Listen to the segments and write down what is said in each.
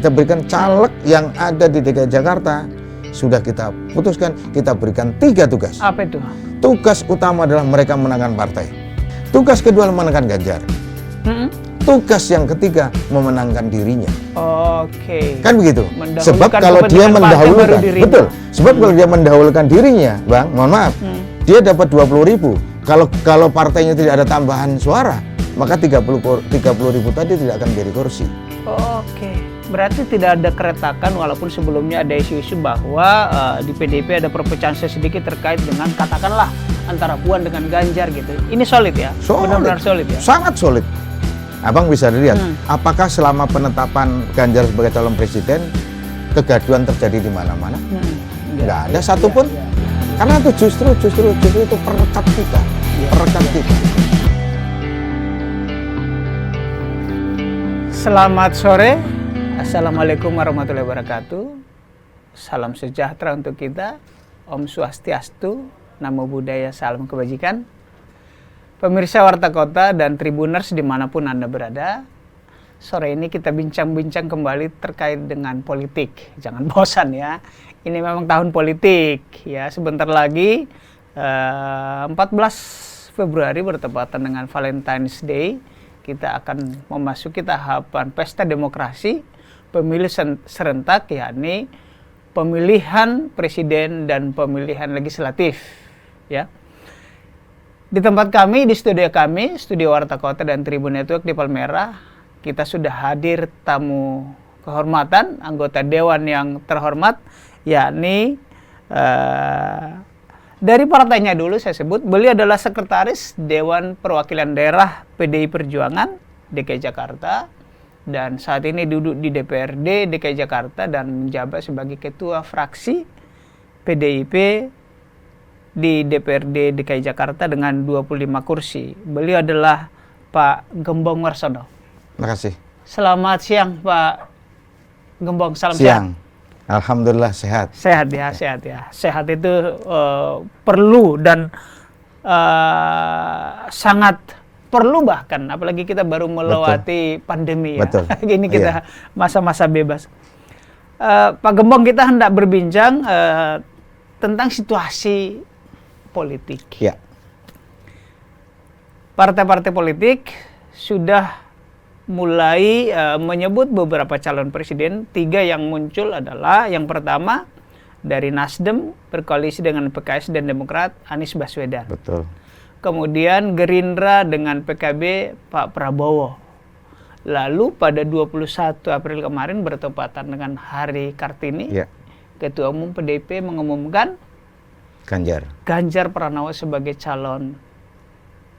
Kita berikan caleg yang ada di DKI Jakarta. Sudah kita putuskan, kita berikan 3 tugas. Apa itu? Tugas utama adalah mereka menangkan partai. Tugas kedua memenangkan Ganjar. Tugas yang ketiga memenangkan dirinya. Oke. Kan begitu. Mendahulukan Sebab kalau dia kepentingan partai baru mendahulukan, dirinya. betul. Sebab kalau dia mendahulukan dirinya, Bang, mohon maaf, dia dapat 20.000. Kalau partainya tidak ada tambahan suara, maka 30.000 tadi tidak akan menjadi kursi. Oke. Berarti tidak ada keretakan walaupun sebelumnya ada isu-isu bahwa di PDIP ada perpecahan sedikit terkait dengan katakanlah antara Puan dengan Ganjar gitu. Ini solid ya? Benar-benar solid ya? Sangat solid. Abang bisa dilihat, apakah selama penetapan Ganjar sebagai calon presiden kegaduhan terjadi di mana-mana? Nggak ada satupun. Karena itu justru itu perekat kita, perekat kita. Selamat sore. Assalamualaikum warahmatullahi wabarakatuh. Salam sejahtera untuk kita. Om Swastiastu, Namo Buddhaya, salam kebajikan. Pemirsa Warta Kota dan Tribuners dimanapun Anda berada, sore ini kita bincang-bincang kembali terkait dengan politik. Jangan bosan ya, ini memang tahun politik ya. Sebentar lagi 14 Februari bertepatan dengan Valentine's Day, kita akan memasuki tahapan pesta demokrasi, pemilu serentak, yakni pemilihan presiden dan pemilihan legislatif ya. Di tempat kami, di studio kami, Studio Warta Kota dan Tribun Network di Palmerah, kita sudah hadir tamu kehormatan, anggota dewan yang terhormat, yakni dari partainya dulu saya sebut, beliau adalah Sekretaris Dewan Perwakilan Daerah PDI Perjuangan DKI Jakarta, dan saat ini duduk di DPRD DKI Jakarta dan menjabat sebagai Ketua Fraksi PDIP di DPRD DKI Jakarta dengan 25 kursi. Beliau adalah Pak Gembong Warsono. Terima kasih. Selamat siang Pak Gembong, salam Siang. sehat. Alhamdulillah sehat. Sehat ya, sehat ya. Sehat itu perlu dan sangat perlu, bahkan apalagi kita baru melewati pandemi ya. Betul. Ini kita masa-masa bebas. Pak Gembong, kita hendak berbincang tentang situasi politik. Ya. Partai-partai politik sudah mulai menyebut beberapa calon presiden. 3 yang muncul adalah, yang pertama dari Nasdem berkoalisi dengan PKS dan Demokrat, Anies Baswedan. Betul. Kemudian Gerindra dengan PKB, Pak Prabowo. Lalu pada 21 April kemarin bertepatan dengan Hari Kartini, Ketua Umum PDIP mengumumkan Ganjar Pranowo sebagai calon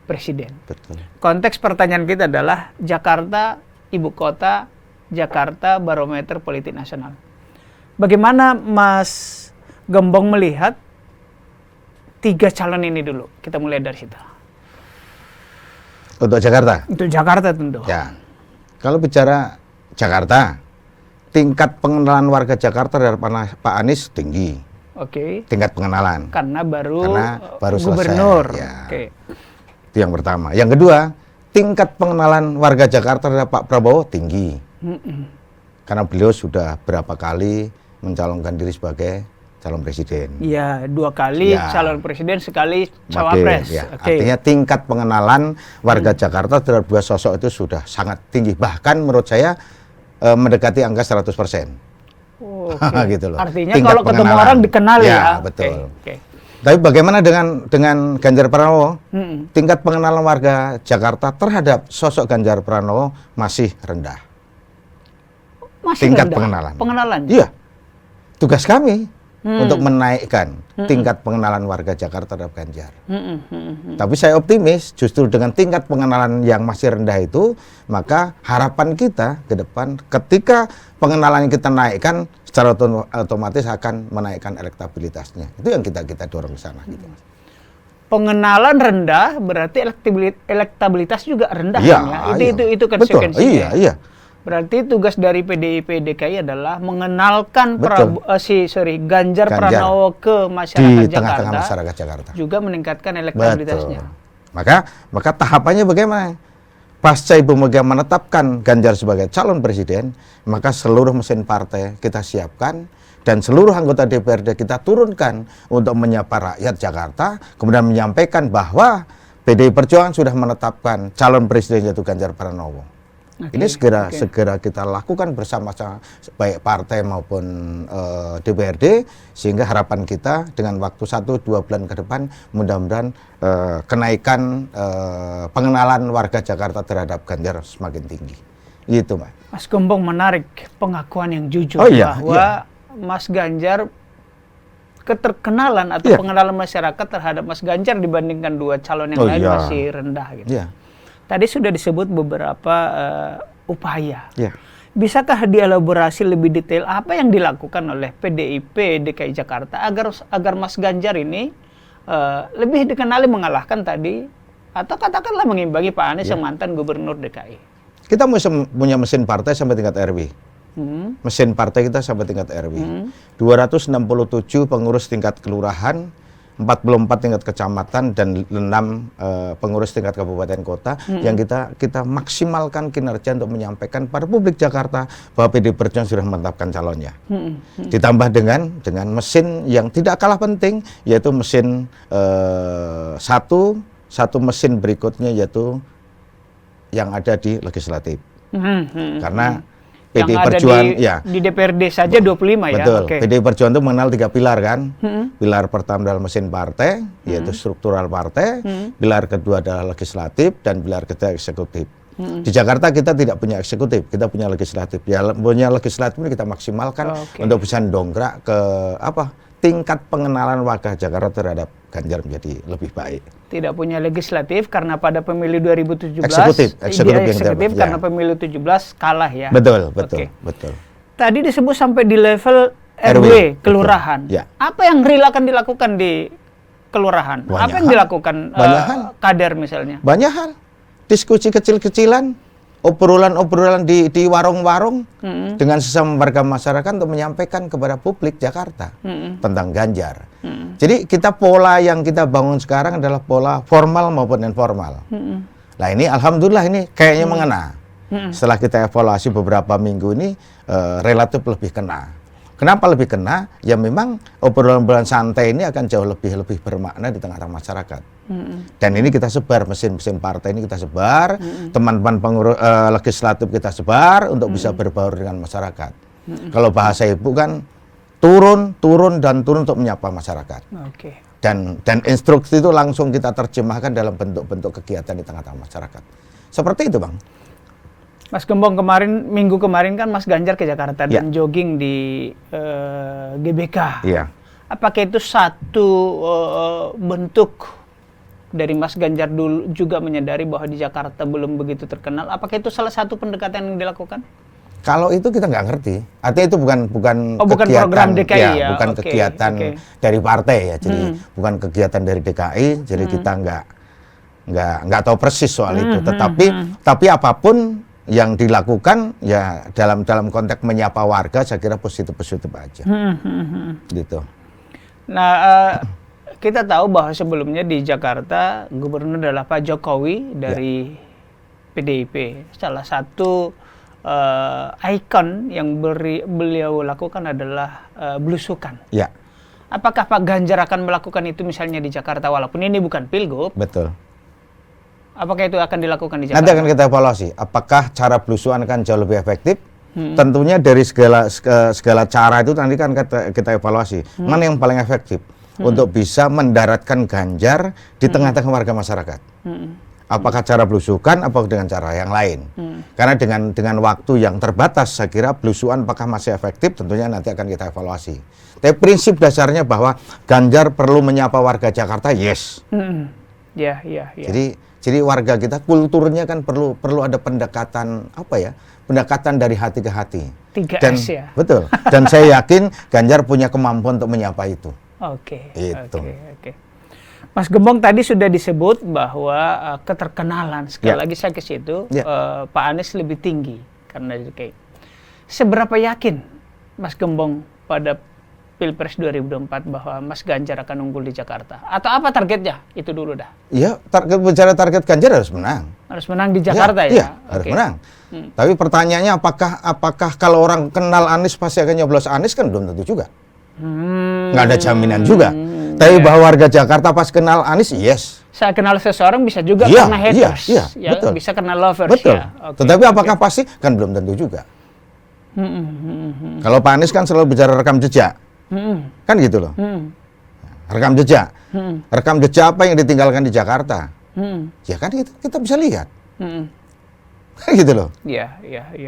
presiden. Betul. Konteks pertanyaan kita adalah Jakarta, ibu kota, Jakarta barometer politik nasional. Bagaimana Mas Gembong melihat 3 calon ini dulu? Kita mulai dari situ. Untuk Jakarta? Untuk Jakarta tentu. Ya. Kalau bicara Jakarta, tingkat pengenalan warga Jakarta dari Pak Anies tinggi. Oke. Tingkat pengenalan. Karena baru gubernur. Selesai. Ya. Oke. Itu yang pertama. Yang kedua, tingkat pengenalan warga Jakarta terhadap Pak Prabowo tinggi. Karena beliau sudah berapa kali mencalonkan diri sebagai calon presiden. Iya, 2 kali calon presiden, sekali cawapres. Ya. Artinya tingkat pengenalan warga Jakarta terhadap 2 sosok itu sudah sangat tinggi. Bahkan menurut saya mendekati angka 100%. Gitu loh. Artinya kalau ketemu orang dikenal ya. Betul. Tapi bagaimana dengan Ganjar Pranowo? Tingkat pengenalan warga Jakarta terhadap sosok Ganjar Pranowo masih rendah. Masih tingkat rendah? Pengenalan? Iya. Tugas kami untuk menaikkan tingkat pengenalan warga Jakarta terhadap Ganjar. Tapi saya optimis justru dengan tingkat pengenalan yang masih rendah itu, maka harapan kita ke depan ketika pengenalan kita naikkan, secara otomatis akan menaikkan elektabilitasnya. Itu yang kita dorong ke sana. Gitu. Pengenalan rendah berarti elektabilitas juga rendah. Ya, kan, ya? Itu konsekuensinya. Iya. Berarti tugas dari PDIP DKI adalah mengenalkan Ganjar Pranowo ke masyarakat di Jakarta, tengah-tengah masyarakat Jakarta, juga meningkatkan elektabilitasnya. Maka tahapannya bagaimana? pasca Ibu Mega menetapkan Ganjar sebagai calon presiden, maka seluruh mesin partai kita siapkan dan seluruh anggota DPRD kita turunkan untuk menyapa rakyat Jakarta, kemudian menyampaikan bahwa PDI Perjuangan sudah menetapkan calon presiden yaitu Ganjar Pranowo. Ini segera kita lakukan bersama-sama baik partai maupun DPRD, sehingga harapan kita dengan waktu 1-2 bulan ke depan mudah-mudahan kenaikan pengenalan warga Jakarta terhadap Ganjar semakin tinggi. Gitu, Mas. Mas Gembong, menarik pengakuan yang jujur bahwa Mas Ganjar, keterkenalan atau pengenalan masyarakat terhadap Mas Ganjar dibandingkan dua calon yang lain masih rendah gitu. Tadi sudah disebut beberapa upaya. Bisakah dielaborasi lebih detail apa yang dilakukan oleh PDIP DKI Jakarta agar Mas Ganjar ini lebih dikenali mengalahkan tadi, atau katakanlah mengimbangi Pak Anies yang mantan gubernur DKI? Kita punya mesin partai sampai tingkat RW. Mesin partai kita sampai tingkat RW. 267 pengurus tingkat kelurahan, 44 tingkat kecamatan, dan 6 pengurus tingkat kabupaten kota yang kita maksimalkan kinerja untuk menyampaikan pada publik Jakarta bahwa PDI Perjuangan sudah menetapkan calonnya. Ditambah dengan mesin yang tidak kalah penting, yaitu mesin satu mesin berikutnya, yaitu yang ada di legislatif. Karena PDI Perjuangan di DPRD saja 25 ya. Betul. PDI Perjuangan itu mengenal 3 pilar kan. Pilar pertama adalah mesin partai, yaitu struktural partai. Pilar kedua adalah legislatif, dan pilar ketiga eksekutif. Di Jakarta kita tidak punya eksekutif, kita punya legislatif. Ya, punya legislatif ini kita maksimalkan untuk bisa dongkrak ke tingkat pengenalan warga Jakarta terhadap Ganjar menjadi lebih baik. Tidak punya legislatif karena pada pemilu 2017 eksekutif karena pemilu 17 kalah ya. Betul. Tadi disebut sampai di level RW kelurahan. Apa yang real akan dilakukan di kelurahan? Apa yang dilakukan kader misalnya? Banyak hal. Diskusi kecil-kecilan, obrolan-obrolan di warung-warung dengan sesama warga masyarakat untuk menyampaikan kepada publik Jakarta tentang Ganjar. Jadi pola yang kita bangun sekarang adalah pola formal maupun informal. Nah ini alhamdulillah ini kayaknya mengena. Setelah kita evaluasi beberapa minggu ini relatif lebih kena. Kenapa lebih kena? Ya memang obrolan-obrolan santai ini akan jauh lebih bermakna di tengah-tengah masyarakat. Dan ini kita sebar, mesin-mesin partai ini kita sebar, teman-teman pengurus legislatif kita sebar untuk bisa berbaur dengan masyarakat. Kalau bahasa Ibu kan turun untuk menyapa masyarakat. Dan instruksi itu langsung kita terjemahkan dalam bentuk-bentuk kegiatan di tengah-tengah masyarakat. Seperti itu, Bang. Mas Gembong, minggu kemarin kan Mas Ganjar ke Jakarta dan jogging di GBK. Apakah itu satu bentuk dari Mas Ganjar dulu juga menyadari bahwa di Jakarta belum begitu terkenal? Apakah itu salah satu pendekatan yang dilakukan? Kalau itu kita nggak ngerti. Artinya itu bukan kegiatan program DKI ya, bukan kegiatan dari partai ya. Jadi bukan kegiatan dari DKI. Jadi kita nggak tahu persis soal itu. Tapi apapun yang dilakukan ya dalam konteks menyapa warga, saya kira positif aja. Gitu. Nah, kita tahu bahwa sebelumnya di Jakarta gubernur adalah Pak Jokowi dari PDIP. Salah satu ikon yang beliau lakukan adalah belusukan. Apakah Pak Ganjar akan melakukan itu misalnya di Jakarta walaupun ini bukan pilgub? Betul. Apakah itu akan dilakukan di Jakarta? Nanti akan kita evaluasi. Apakah cara belusukan akan jauh lebih efektif? Tentunya dari segala cara itu nanti kan kita evaluasi. Mana yang paling efektif untuk bisa mendaratkan Ganjar di tengah-tengah warga masyarakat? Apakah cara belusukan, apakah dengan cara yang lain? Karena dengan waktu yang terbatas, saya kira belusukan apakah masih efektif, tentunya nanti akan kita evaluasi. Tapi prinsip dasarnya bahwa Ganjar perlu menyapa warga Jakarta, yes. Jadi warga kita kulturnya kan perlu ada pendekatan pendekatan dari hati ke hati. 3S ya. Betul. Dan saya yakin Ganjar punya kemampuan untuk menyapa itu. Oke. Mas Gembong, tadi sudah disebut bahwa keterkenalan, sekali lagi saya ke situ, Pak Anies lebih tinggi karena DKI. Seberapa yakin Mas Gembong pada Pilpres 2024 bahwa Mas Ganjar akan unggul di Jakarta? Atau apa targetnya? Itu dulu dah. Ya, bicara target Ganjar harus menang. Harus menang di Jakarta ya? Iya, harus menang. Tapi pertanyaannya apakah kalau orang kenal Anies pasti akan nyoblos Anies, kan belum tentu juga. Nggak ada jaminan juga. Tapi bahwa warga Jakarta pas kenal Anies, yes. Saya kenal seseorang bisa juga Iya, karena haters. iya, Ya, betul. bisa karena lovers Betul. ya. Oke, Tetapi apakah pasti? Kan belum tentu juga. Kalau Pak Anies kan selalu bicara rekam jejak. Kan gitu loh. Rekam jejak. Rekam jejak apa yang ditinggalkan di Jakarta? Ya kan kita bisa lihat. Kan gitu loh. Iya.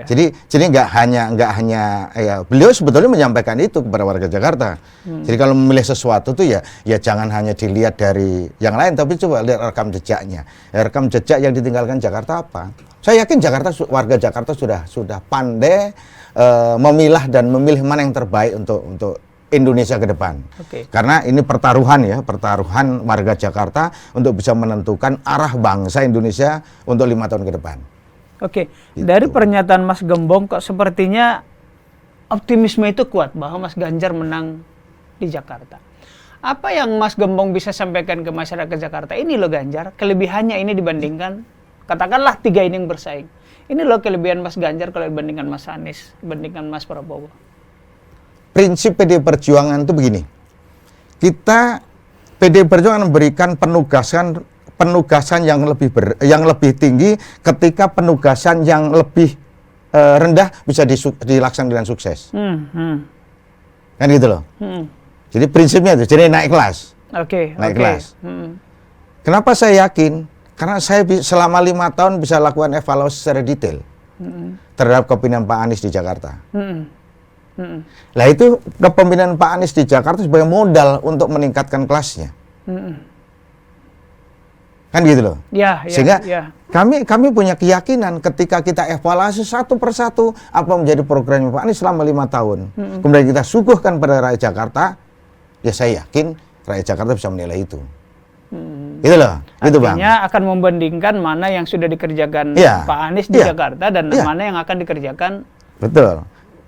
Jadi nggak hanya ya, beliau sebetulnya menyampaikan itu kepada warga Jakarta. Jadi kalau memilih sesuatu tuh ya jangan hanya dilihat dari yang lain, tapi coba lihat rekam jejaknya. Ya, rekam jejak yang ditinggalkan Jakarta apa? Saya yakin warga Jakarta sudah pandai memilah dan memilih mana yang terbaik untuk Indonesia ke depan. Oke. Karena ini pertaruhan warga Jakarta untuk bisa menentukan arah bangsa Indonesia untuk 5 tahun ke depan. Oke, Gitu. dari pernyataan Mas Gembong kok sepertinya optimisme itu kuat bahwa Mas Ganjar menang di Jakarta. Apa yang Mas Gembong bisa sampaikan ke masyarakat Jakarta? Ini loh Ganjar, kelebihannya ini dibandingkan, katakanlah 3 ini yang bersaing. Ini loh kelebihan Mas Ganjar kalau dibandingkan Mas Anies, dibandingkan Mas Prabowo. Prinsip PDI Perjuangan itu begini. PDI Perjuangan memberikan penugasan yang lebih tinggi ketika penugasan yang lebih rendah bisa dilaksanakan dengan sukses. Kan gitu loh. Jadi prinsipnya itu, jadi naik kelas. Naik kelas. Kenapa saya yakin? Karena saya selama 5 tahun bisa lakukan evaluasi secara detail terhadap kepemimpinan Pak Anies di Jakarta. Lah itu kepemimpinan Pak Anies di Jakarta sebagai modal untuk meningkatkan kelasnya. Kan gitu loh. Sehingga kami punya keyakinan ketika kita evaluasi satu persatu apa menjadi programnya Pak Anies selama 5 tahun. Kemudian kita suguhkan pada rakyat Jakarta, ya saya yakin rakyat Jakarta bisa menilai itu. Gitu loh. Itu Bang. Artinya akan membandingkan mana yang sudah dikerjakan Pak Anies di Jakarta dan mana yang akan dikerjakan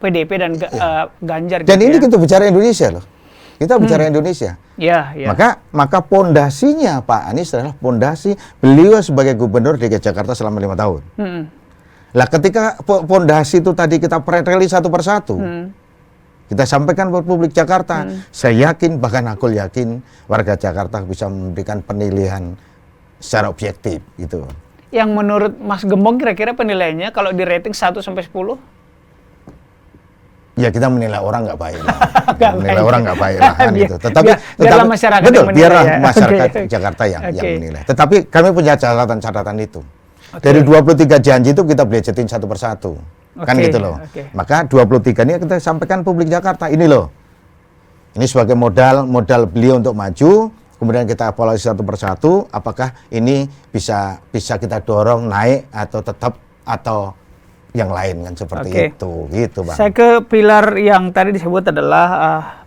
PDIP dan Ganjar. Dan ini kita bicara Indonesia loh. Kita bicara Indonesia. Maka pondasinya Pak Anies adalah pondasi beliau sebagai gubernur DKI Jakarta selama 5 tahun. Lah ketika pondasi itu tadi kita preteli satu persatu, kita sampaikan buat publik Jakarta, saya yakin, bahkan aku yakin warga Jakarta bisa memberikan penilaian secara objektif gitu. Yang menurut Mas Gembong kira-kira penilaiannya kalau di rating 1 sampai 10? Ya kita menilai orang nggak baik lah. Menilai orang nggak baik lah kan gitu. Tetapi biarlah masyarakat betul, yang menilai, biarlah ya. masyarakat Jakarta yang menilai. Tetapi kami punya catatan itu. Dari 23 janji itu kita budgetin satu persatu. Kan gitu loh. Maka 23 ini kita sampaikan publik Jakarta, ini loh. Ini sebagai modal beliau untuk maju, kemudian kita evaluasi satu persatu apakah ini bisa kita dorong naik atau tetap atau yang lain kan seperti itu gitu Bang. Saya ke pilar yang tadi disebut adalah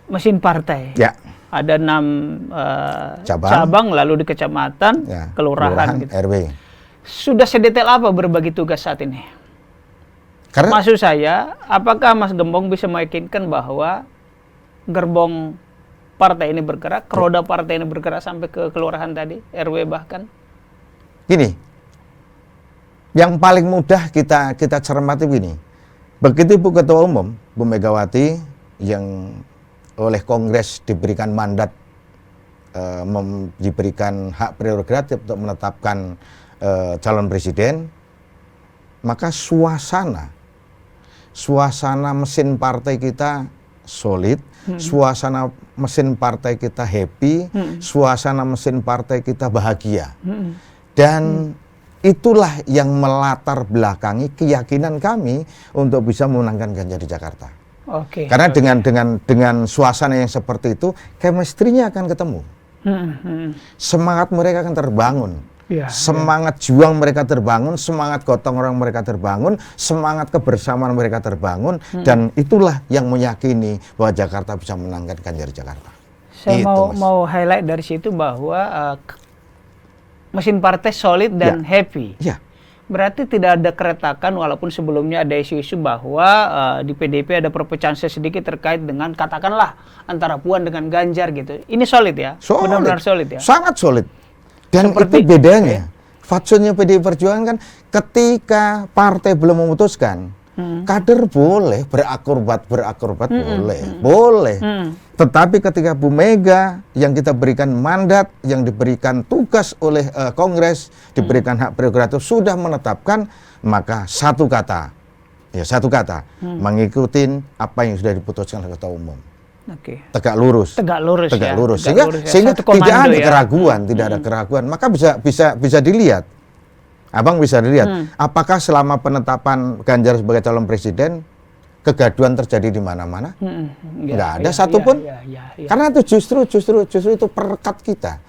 mesin partai. Ya. Ada 6 cabang lalu di kecamatan, kelurahan gitu. RW. Sudah sedetail apa berbagi tugas saat ini? Karena maksud saya, apakah Mas Gembong bisa meyakinkan bahwa gerbong partai ini bergerak, roda partai ini bergerak sampai ke kelurahan tadi, RW bahkan? Gini, yang paling mudah kita cermati begini. Begitu Ibu Ketua Umum, Bu Megawati, yang oleh Kongres diberikan mandat, diberikan hak prerogatif untuk menetapkan calon presiden, maka suasana mesin partai kita solid, suasana mesin partai kita happy, suasana mesin partai kita bahagia. Dan itulah yang melatar belakangi keyakinan kami untuk bisa memenangkan Ganjar di Jakarta. Karena dengan suasana yang seperti itu, chemistry-nya akan ketemu. Semangat mereka akan terbangun. Semangat juang mereka terbangun, semangat gotong royong mereka terbangun, semangat kebersamaan mereka terbangun, dan itulah yang meyakini bahwa Jakarta bisa menangkan Ganjar di Jakarta. Saya mau highlight dari situ bahwa mesin partai solid dan happy. Berarti tidak ada keretakan walaupun sebelumnya ada isu-isu bahwa di PDIP ada perpecahan sedikit terkait dengan katakanlah antara Puan dengan Ganjar gitu. Ini solid ya? Solid. Benar-benar solid ya? Sangat solid. Dan Seperti, itu bedanya. Fatsunnya PDI Perjuangan kan ketika partai belum memutuskan, kader boleh berakrobat boleh. Tetapi ketika Bu Mega yang kita berikan mandat, yang diberikan tugas oleh Kongres, diberikan hak prerogatif sudah menetapkan, maka satu kata, mengikuti apa yang sudah diputuskan oleh Ketua Umum. Oke. Tegak lurus. Sehingga tidak ada keraguan, tidak ada keraguan. Maka bisa dilihat. Abang bisa dilihat apakah selama penetapan Ganjar sebagai calon presiden kegaduhan terjadi di mana-mana? Nggak ada satupun. Karena itu justru itu perekat kita.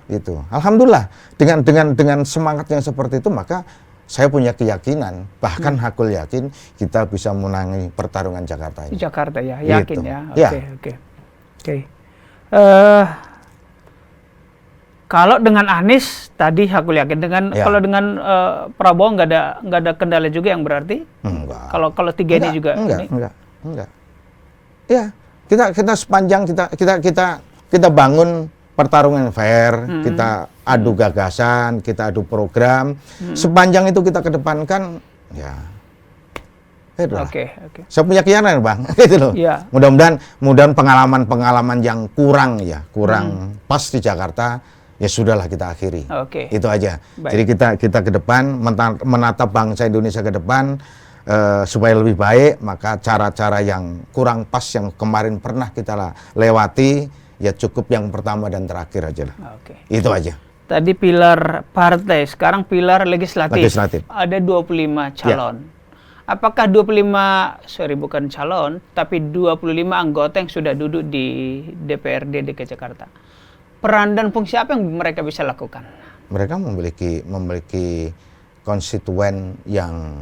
Itu. Alhamdulillah dengan semangat yang seperti itu, maka saya punya keyakinan, bahkan Hakul yakin kita bisa menangi pertarungan Jakarta ini. Di Jakarta ya, yakin gitu. ya. Oke. Kalau dengan Anies tadi Hakul yakin, kalau dengan Prabowo nggak ada kendala juga yang berarti? Enggak. Kalau tiga ini juga enggak. Ya, kita sepanjang kita bangun pertarungan fair, kita adu gagasan, kita adu program, sepanjang itu kita kedepankan, ya. Oke. Saya punya keyakinan, Bang, gitu loh. Ya. Mudah-mudahan pengalaman yang kurang pas di Jakarta, ya sudahlah kita akhiri. Itu aja. Baik. Jadi kita ke depan menatap bangsa Indonesia ke depan supaya lebih baik, maka cara-cara yang kurang pas yang kemarin pernah kita lewati, ya cukup yang pertama dan terakhir aja lah. Itu aja. Tadi pilar partai, sekarang pilar legislatif. Ada 25 calon. Ya. Apakah 25 anggota yang sudah duduk di DPRD DKI Jakarta? Peran dan fungsi apa yang mereka bisa lakukan? Mereka memiliki konstituen yang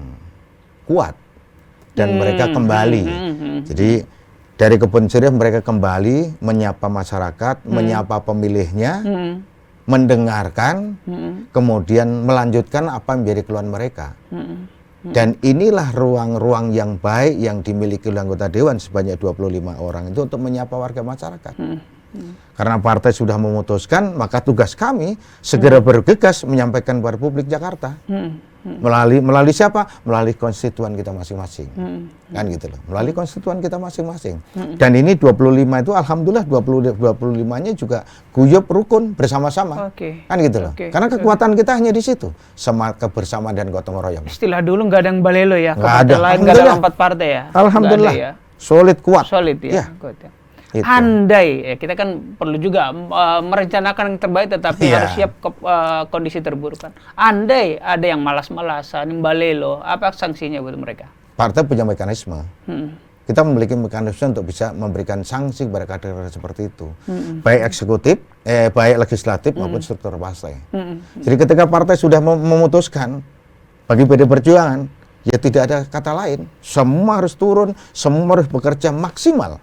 kuat dan mereka kembali. Jadi dari kebun sirih mereka kembali menyapa masyarakat, menyapa pemilihnya, mendengarkan, kemudian melanjutkan apa yang menjadi keluhan mereka. Dan inilah ruang-ruang yang baik yang dimiliki oleh anggota Dewan sebanyak 25 orang itu untuk menyapa warga masyarakat. Karena partai sudah memutuskan, maka tugas kami segera bergegas menyampaikan kepada publik Jakarta. Melalui siapa? Melalui konstituen kita masing-masing. Kan gitu loh. Melalui konstituen kita masing-masing. Dan ini 25 itu alhamdulillah 25-nya juga guyup rukun bersama-sama. Kan gitu loh. Karena kekuatan kita hanya di situ. Sama kebersamaan dan gotong royong. Istilah dulu nggak ada yang balelo ya. Nggak ada. Nggak ada 4 partai ya. Alhamdulillah. Ya? Solid kuat. Solid ya. Kuat ya. Itu. Andai, kita kan perlu juga merencanakan yang terbaik, tetapi harus siap kondisi terburuk kan. Andai ada yang malas-malasan, yang balelo, apa sanksinya buat mereka? Partai punya mekanisme. Kita memiliki mekanisme untuk bisa memberikan sanksi kepada kader seperti itu. Baik eksekutif, baik legislatif maupun struktur partai. Jadi ketika partai sudah memutuskan, bagi PDI Perjuangan, ya tidak ada kata lain. Semua harus turun, semua harus bekerja maksimal.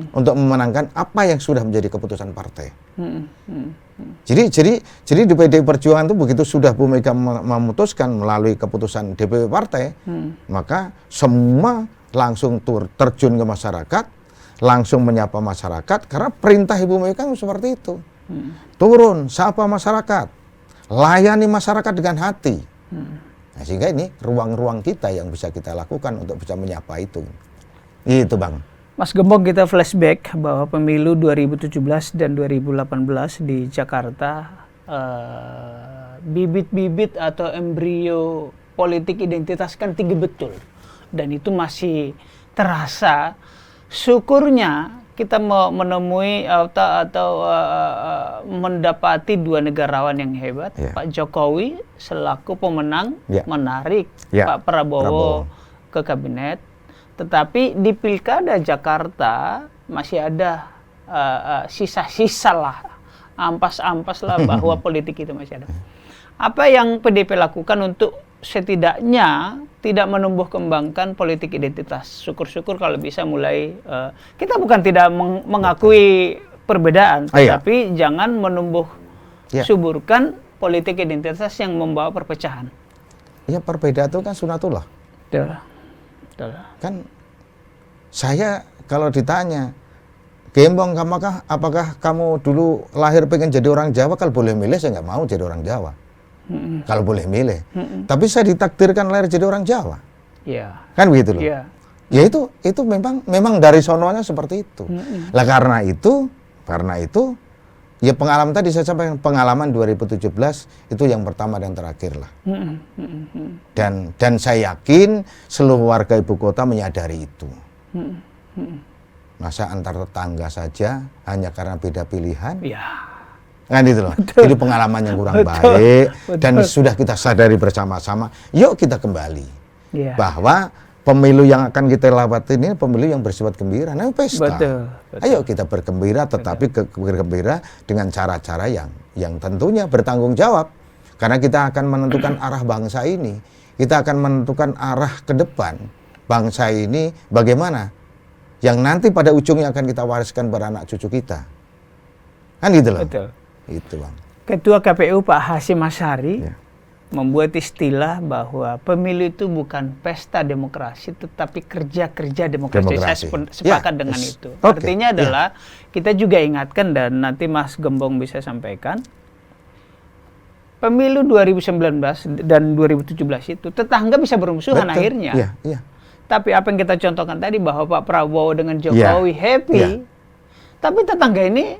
Untuk memenangkan apa yang sudah menjadi keputusan partai. Jadi di PDI Perjuangan itu begitu sudah Bu Mega memutuskan melalui keputusan DPW partai, maka semua langsung terjun ke masyarakat, langsung menyapa masyarakat, karena perintah Ibu Mega seperti itu. Turun, sapa masyarakat, layani masyarakat dengan hati. Nah, sehingga ini ruang-ruang kita yang bisa kita lakukan untuk bisa menyapa itu. Itu, Bang. Mas Gembong, kita flashback bahwa pemilu 2017 dan 2018 di Jakarta, bibit-bibit atau embrio politik identitas kan tinggi betul. Dan itu masih terasa. Syukurnya kita menemui atau mendapati dua negarawan yang hebat. Pak Jokowi selaku pemenang menarik Pak Prabowo ke kabinet. Tetapi di Pilkada Jakarta masih ada sisa-sisa lah, ampas-ampas lah bahwa politik itu masih ada. Apa yang PDIP lakukan untuk setidaknya tidak menumbuh kembangkan politik identitas? Syukur-syukur kalau bisa mulai, kita bukan tidak mengakui perbedaan, tetapi jangan menumbuh suburkan politik identitas yang membawa perpecahan. Ya perbedaan itu kan sunatullah. Betul. Betul. Kan saya kalau ditanya, Gembong, apakah kamu dulu lahir pengen jadi orang Jawa? Kalau boleh milih, saya nggak mau jadi orang Jawa. Kalau boleh milih. Tapi saya ditakdirkan lahir jadi orang Jawa. Iya. Kan begitu loh. Iya. Ya itu memang dari sononya seperti itu. Lah karena itu ya pengalaman tadi saya sampaikan, pengalaman 2017 itu yang pertama dan terakhir lah. Dan saya yakin seluruh warga ibu kota menyadari itu. Masa antar tetangga saja hanya karena beda pilihan? Iya. Kan itu loh. Jadi pengalaman yang kurang baik dan sudah kita sadari bersama-sama. Yuk kita kembali bahwa pemilu yang akan kita lewati ini pemilu yang bersifat gembira, nah pesta. Betul. Ayo kita bergembira, tetapi bergembira dengan cara-cara yang tentunya bertanggung jawab. Karena kita akan menentukan arah bangsa ini. Kita akan menentukan arah ke depan bangsa ini bagaimana. Yang nanti pada ujungnya akan kita wariskan pada anak cucu kita. Kan gitu loh. Betul. Itu Bang. Ketua KPU Pak Hasyim Asyari membuat istilah bahwa pemilu itu bukan pesta demokrasi, tetapi kerja-kerja demokrasi. Saya sepakat dengan itu. Artinya adalah kita juga ingatkan dan nanti Mas Gembong bisa sampaikan, pemilu 2019 dan 2017 itu tetangga bisa bermusuhan akhirnya. Tapi apa yang kita contohkan tadi bahwa Pak Prabowo dengan Jokowi happy, tapi tetangga ini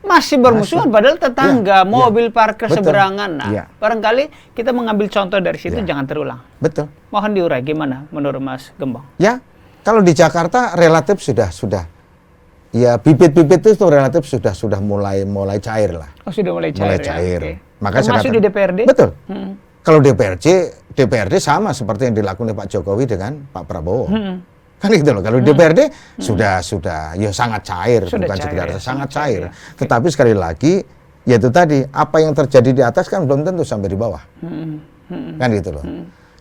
masih bermusuhan padahal tetangga, mobil parkir seberangan. Nah, barangkali kita mengambil contoh dari situ jangan terulang. Betul. Mohon diurai gimana menurut Mas Gembong? Ya, kalau di Jakarta relatif sudah ya bibit-bibit itu relatif sudah mulai cair lah. Oh, sudah mulai cair. Maka termasuk di DPRD? Betul. Kalau DPRD sama seperti yang dilakukan oleh Pak Jokowi dengan Pak Prabowo. Kan gitu loh. Kalau DPRD sudah ya sangat cair, bukan sekedar sangat cair. Tetapi sekali lagi, yaitu tadi apa yang terjadi di atas kan belum tentu sampai di bawah. Kan gitu loh.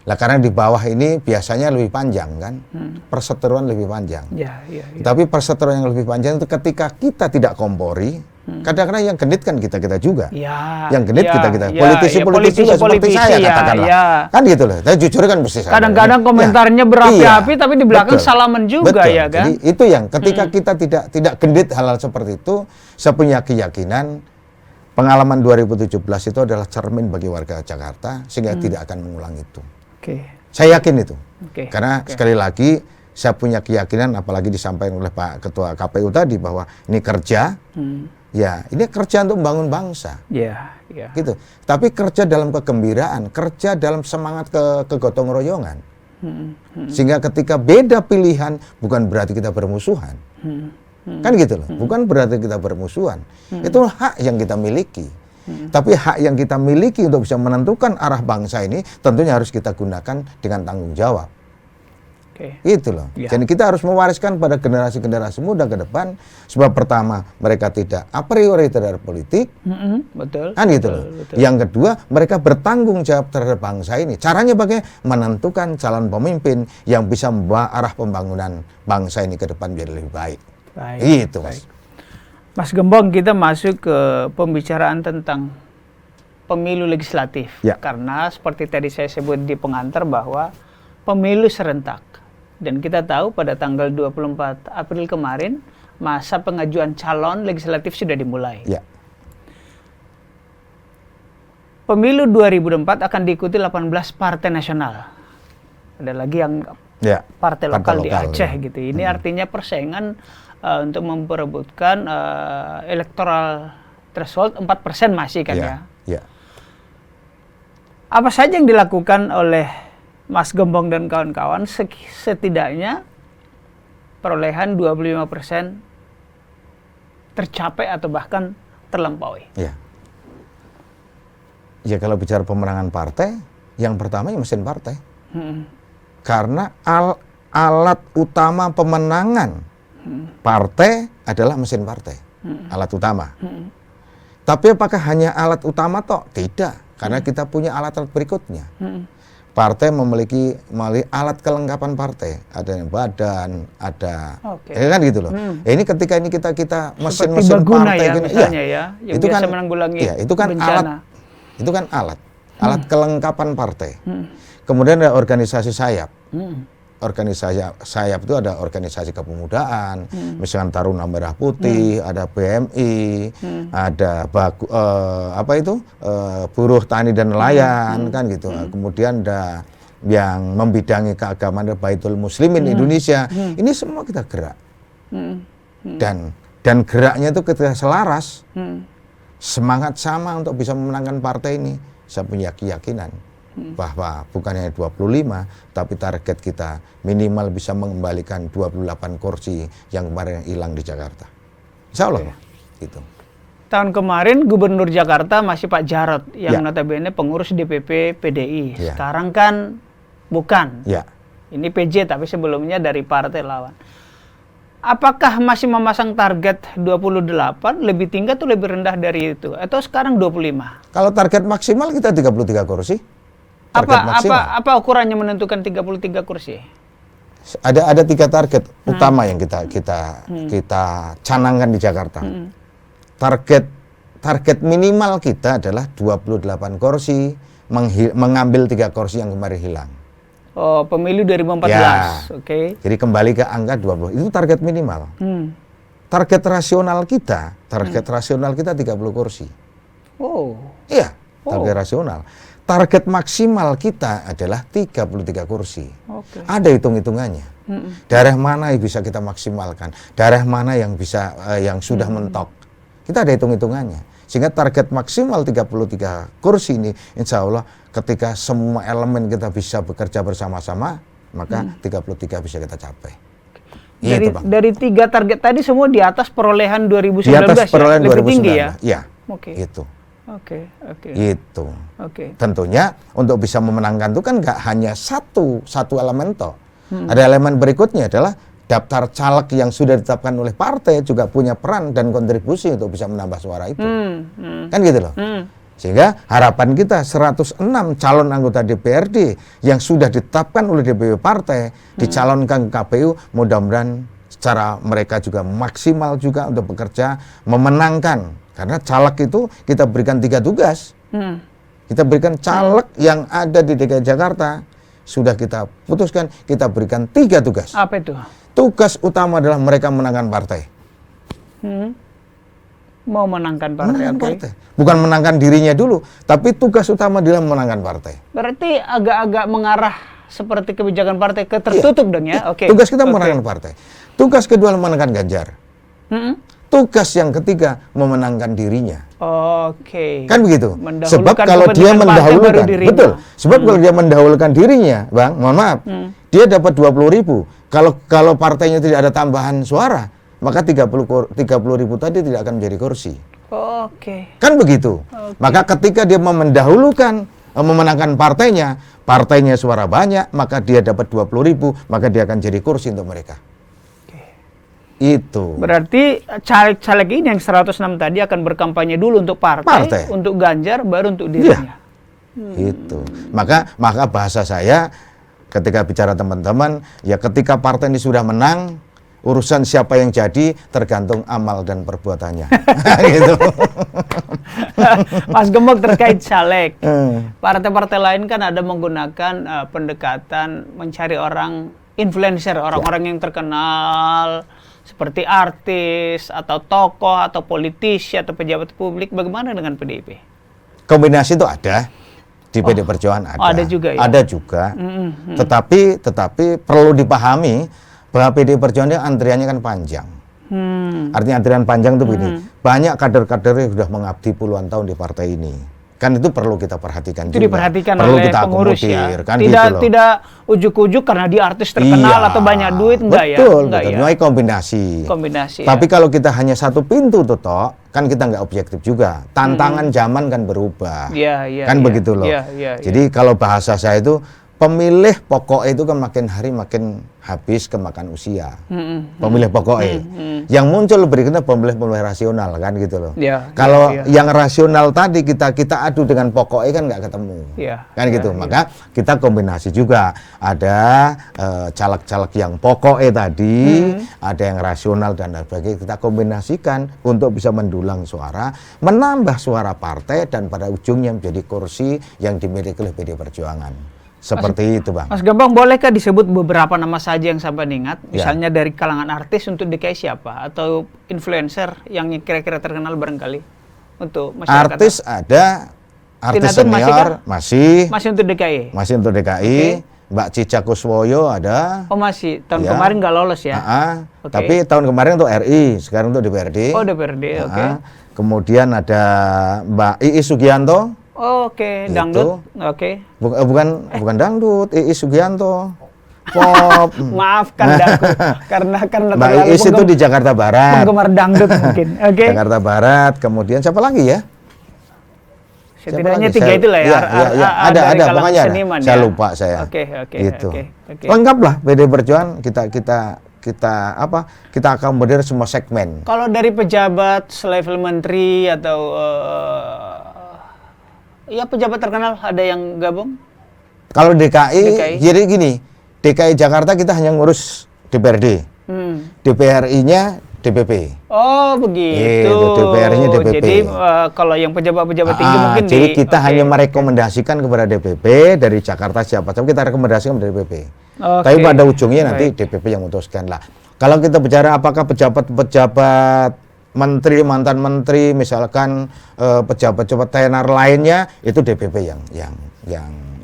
Lah karena di bawah ini biasanya lebih panjang kan, perseteruan lebih panjang. Tapi perseteruan yang lebih panjang itu ketika kita tidak kompori, kadang-kadang yang genit kan kita juga. Yang genit kita. Politisi juga seperti saya katakanlah. Kan gitu loh. Saya jujur kan bersih. Kadang-kadang komentarnya berapi-api tapi di belakang salaman juga ya kan. Jadi itu yang ketika kita tidak genit hal-hal seperti itu, saya punya keyakinan pengalaman 2017 itu adalah cermin bagi warga Jakarta sehingga tidak akan mengulang itu. Saya yakin itu. Karena sekali lagi saya punya keyakinan apalagi disampaikan oleh Pak Ketua KPU tadi bahwa ini kerja. Ya, ini kerja untuk membangun bangsa. Gitu. Tapi kerja dalam kegembiraan, kerja dalam semangat kegotong royongan. Sehingga ketika beda pilihan bukan berarti kita bermusuhan. Kan gitu loh. Bukan berarti kita bermusuhan. Itu hak yang kita miliki. Tapi hak yang kita miliki untuk bisa menentukan arah bangsa ini tentunya harus kita gunakan dengan tanggung jawab. Gitu loh. Jadi kita harus mewariskan pada generasi-generasi muda ke depan. Sebab pertama, mereka tidak a priori terhadap politik. Kan gitu loh. Yang kedua, mereka bertanggung jawab terhadap bangsa ini. Caranya bagaimana? Menentukan calon pemimpin yang bisa membawa arah pembangunan bangsa ini ke depan biar lebih baik. Gitu, Mas. Mas Gembong, kita masuk ke pembicaraan tentang pemilu legislatif. Karena seperti tadi saya sebut di pengantar bahwa pemilu serentak. Dan kita tahu pada tanggal 24 April kemarin, masa pengajuan calon legislatif sudah dimulai. Pemilu 2024 akan diikuti 18 partai nasional. Ada lagi yang partai lokal di Aceh gitu. Ini artinya persaingan untuk memperebutkan electoral threshold 4% masih kan ya. Apa saja yang dilakukan oleh Mas Gembong dan kawan-kawan setidaknya perolehan 25% tercapai atau bahkan terlampaui? Ya kalau bicara pemenangan partai, yang pertama ya mesin partai. Karena alat utama pemenangan partai adalah mesin partai. Alat utama. Tapi apakah hanya alat utama toh? Tidak. Karena kita punya alat-alat berikutnya. partai memiliki alat kelengkapan partai, ada yang badan, ada kan gitu loh. Ini ketika ini kita mesin-mesin partai ya, gini, misalnya ya, yang itu biasa kan menanggulangi itu kan bencana. alat kelengkapan partai. Kemudian ada organisasi sayap. Organisasi sayap itu ada organisasi kepemudaan, misalkan Taruna Merah Putih, ada BMI, ada buruh tani dan nelayan, kan gitu. Kemudian ada yang membidangi keagamaan Baitul Muslimin Indonesia. Ini semua kita gerak. Dan geraknya itu ketika selaras, semangat sama untuk bisa memenangkan partai ini. Saya punya keyakinan bahwa bukan hanya 25, tapi target kita minimal bisa mengembalikan 28 kursi yang kemarin hilang di Jakarta. Insya Allah. Gitu. Tahun kemarin Gubernur Jakarta masih Pak Jarot, yang notabene pengurus DPP PDI. Sekarang kan bukan. Ini PJ, tapi sebelumnya dari partai lawan. Apakah masih memasang target 28, lebih tinggi atau lebih rendah dari itu? Atau sekarang 25? Kalau target maksimal kita 33 kursi. Apa ukurannya menentukan 33 kursi? Ada 3 target utama yang kita canangkan di Jakarta. Target minimal kita adalah 28 kursi, mengambil 3 kursi yang kemarin hilang. Oh, pemilu 2014. Oke. Jadi kembali ke angka 20. Itu target minimal. Target rasional kita 30 kursi. Oh. Iya, target rasional. Target maksimal kita adalah 33 kursi. Ada hitung-hitungannya. Daerah mana yang bisa kita maksimalkan, daerah mana yang bisa yang sudah mentok. Kita ada hitung-hitungannya. Sehingga target maksimal 33 kursi ini, insya Allah ketika semua elemen kita bisa bekerja bersama-sama, maka 33 bisa kita capai. Dari 3 target tadi semua di atas perolehan 2019 di atas perolehan lebih 2019. tinggi ya? Iya, itu. Itu. Tentunya untuk bisa memenangkan itu kan nggak hanya satu elemen toh. Ada elemen berikutnya adalah daftar caleg yang sudah ditetapkan oleh partai juga punya peran dan kontribusi untuk bisa menambah suara itu. Kan gitu loh. Sehingga harapan kita 106 calon anggota DPRD yang sudah ditetapkan oleh DPW partai dicalonkan ke KPU, mudah-mudahan secara mereka juga maksimal juga untuk bekerja memenangkan. Karena caleg itu kita berikan 3 tugas. Kita berikan caleg yang ada di DKI Jakarta, sudah kita putuskan, kita berikan 3 tugas. Apa itu? Tugas utama adalah mereka menangkan partai. Mau menangkan partai, partai. Bukan menangkan dirinya dulu, tapi tugas utama adalah menangkan partai. Berarti agak-agak mengarah seperti kebijakan partai ke tertutup dong ya? Tugas kita menangkan partai. Tugas kedua menangkan Ganjar. Tugas yang ketiga memenangkan dirinya. Kan begitu. Sebab kalau dia mendahulukan, betul. Sebab kalau dia mendahulukan dirinya, Bang, mohon maaf, dia dapat 20.000. Kalau partainya tidak ada tambahan suara, maka 30.000 tadi tidak akan menjadi kursi. Kan begitu. Maka ketika dia mendahulukan, memenangkan partainya suara banyak, maka dia dapat 20.000, maka dia akan jadi kursi untuk mereka. Itu. Berarti caleg-caleg ini yang 106 tadi akan berkampanye dulu untuk partai, untuk Ganjar, baru untuk dirinya. Itu. Maka bahasa saya ketika bicara teman-teman, ya ketika partai ini sudah menang, urusan siapa yang jadi tergantung amal dan perbuatannya. Gitu. Mas Gembong, terkait caleg, partai-partai lain kan ada menggunakan pendekatan mencari orang influencer, orang-orang yang terkenal, seperti artis, atau tokoh, atau politisi, atau pejabat publik. Bagaimana dengan PDIP? Kombinasi itu ada. Di PD Perjuangan ada. Ada juga ya? Ada juga. Tetapi perlu dipahami bahwa PD Perjuangan antriannya kan panjang. Artinya antrian panjang itu begini. Banyak kader-kader yang sudah mengabdi puluhan tahun di partai ini. Kan itu perlu kita perhatikan itu juga. Diperhatikan perlu oleh kita pengurus akomodir, ya. Kan tidak ujuk-ujuk karena dia artis terkenal atau banyak duit, enggak betul, ya? Betul, ya? Kombinasi. Tapi kalau kita hanya satu pintu tuh toh, kan kita nggak objektif juga. Tantangan zaman kan berubah. Kan begitu loh. Jadi kalau bahasa saya itu pemilih pokok itu kan makin hari makin habis kemakan usia. Pemilih pokok yang muncul berikutnya pemilih rasional kan gitu loh. Kalau yang rasional tadi kita adu dengan pokoknya kan nggak ketemu. Kan gitu. Maka kita kombinasi juga ada caleg-caleg yang pokoknya tadi, ada yang rasional dan sebagainya. Kita kombinasikan untuk bisa mendulang suara, menambah suara partai dan pada ujungnya menjadi kursi yang dimiliki oleh PD Perjuangan. Seperti itu, Bang. Mas Gembong, bolehkah disebut beberapa nama saja yang sampai ingat? Misalnya dari kalangan artis untuk DKI siapa? Atau influencer yang kira-kira terkenal barangkali untuk masyarakat? Artis ada, artis Tinatun senior masih untuk DKI? Masih untuk DKI. Mbak Cica Kuswoyo ada. Oh masih, tahun kemarin nggak lolos ya? Tapi tahun kemarin untuk RI, sekarang untuk DPRD. Oh DPRD, oke. Kemudian ada Mbak Iis Sugianto. Oke, dangdut. Oke. Bukan dangdut, Iis Sugianto. Pop. Maafkan aku karena Mbak Iis itu di Jakarta Barat. Penggemar dangdut mungkin. Oke. Jakarta Barat. Kemudian siapa lagi ya? Setidaknya 3 itulah ya. Ada pokoknya seniman, saya lupa saya. Oke. Gitu. Lengkap lah PD Perjuangan kita akomodir semua segmen. Kalau dari pejabat selevel menteri atau ya pejabat terkenal ada yang gabung? Kalau DKI, jadi gini, DKI Jakarta kita hanya ngurus DPRD, DPRI-nya DPP. Oh begitu. DPR-nya DPP. Jadi kalau yang pejabat-pejabat tinggi mungkin jadi kita hanya merekomendasikan kepada DPP dari Jakarta siapa, tapi kita rekomendasikan kepada DPP. Tapi pada ujungnya nanti DPP yang memutuskan lah. Kalau kita bicara apakah pejabat-pejabat menteri, mantan menteri, misalkan pejabat-pejabat tenar lainnya, itu DPP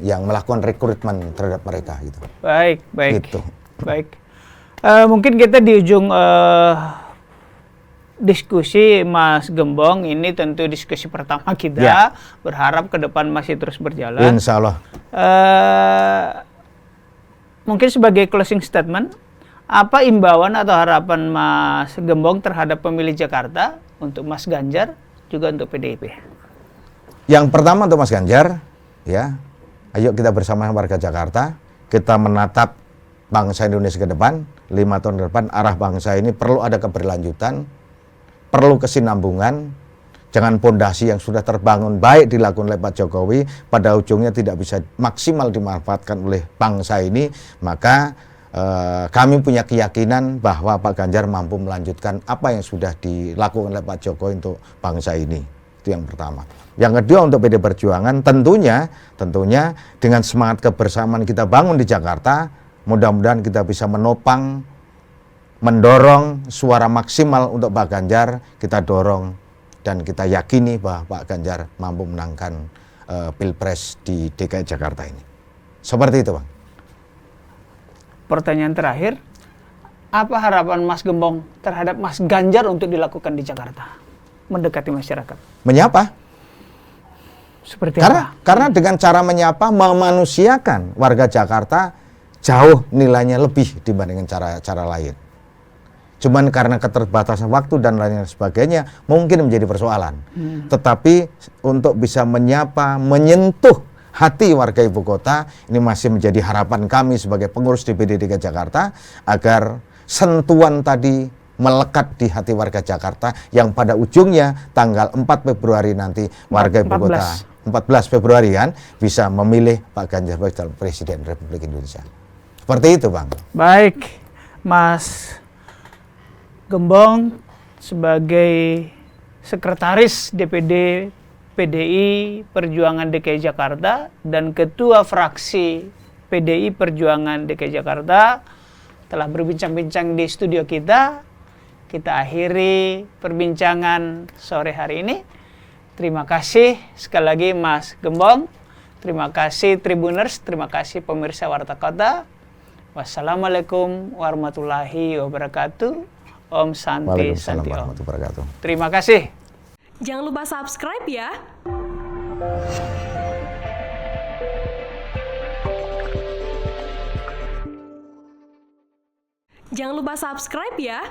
yang melakukan rekrutmen terhadap mereka gitu. Baik. Gitu. Baik. Mungkin kita di ujung diskusi Mas Gembong ini tentu diskusi pertama kita, berharap ke depan masih terus berjalan. Insya Allah. Mungkin sebagai closing statement, apa imbauan atau harapan Mas Gembong terhadap pemilih Jakarta untuk Mas Ganjar juga untuk PDIP? Yang pertama untuk Mas Ganjar, ya, ayo kita bersama warga Jakarta, kita menatap bangsa Indonesia ke depan, 5 tahun ke depan, arah bangsa ini perlu ada keberlanjutan, perlu kesinambungan, jangan pondasi yang sudah terbangun baik dilakukan oleh Pak Jokowi, pada ujungnya tidak bisa maksimal dimanfaatkan oleh bangsa ini, maka kami punya keyakinan bahwa Pak Ganjar mampu melanjutkan apa yang sudah dilakukan oleh Pak Jokowi untuk bangsa ini. Itu yang pertama. Yang kedua untuk PD Perjuangan tentunya dengan semangat kebersamaan kita bangun di Jakarta, mudah-mudahan kita bisa menopang, mendorong suara maksimal untuk Pak Ganjar, kita dorong dan kita yakini bahwa Pak Ganjar mampu menangkan Pilpres di DKI Jakarta ini. Seperti itu, Bang. Pertanyaan terakhir, apa harapan Mas Gembong terhadap Mas Ganjar untuk dilakukan di Jakarta? Mendekati masyarakat. Menyapa. Seperti apa? Karena dengan cara menyapa, memanusiakan warga Jakarta jauh nilainya lebih dibandingkan cara lain. Cuman karena keterbatasan waktu dan lain sebagainya, mungkin menjadi persoalan. Tetapi untuk bisa menyapa, menyentuh hati warga ibu kota, ini masih menjadi harapan kami sebagai pengurus DPD DKI Jakarta, agar sentuhan tadi melekat di hati warga Jakarta, yang pada ujungnya tanggal 4 Februari nanti warga ibu kota, 14 Februari kan, bisa memilih Pak Ganjar sebagai Presiden Republik Indonesia. Seperti itu, Bang. Baik, Mas Gembong sebagai Sekretaris DPD PDI Perjuangan DKI Jakarta dan Ketua Fraksi PDI Perjuangan DKI Jakarta telah berbincang-bincang di studio kita. Kita akhiri perbincangan sore hari ini. Terima kasih sekali lagi Mas Gembong. Terima kasih Tribuners, terima kasih pemirsa Warta Kota. Wassalamualaikum warahmatullahi wabarakatuh. Om Santi Santi Om. Terima kasih. Jangan lupa subscribe ya. Jangan lupa subscribe ya.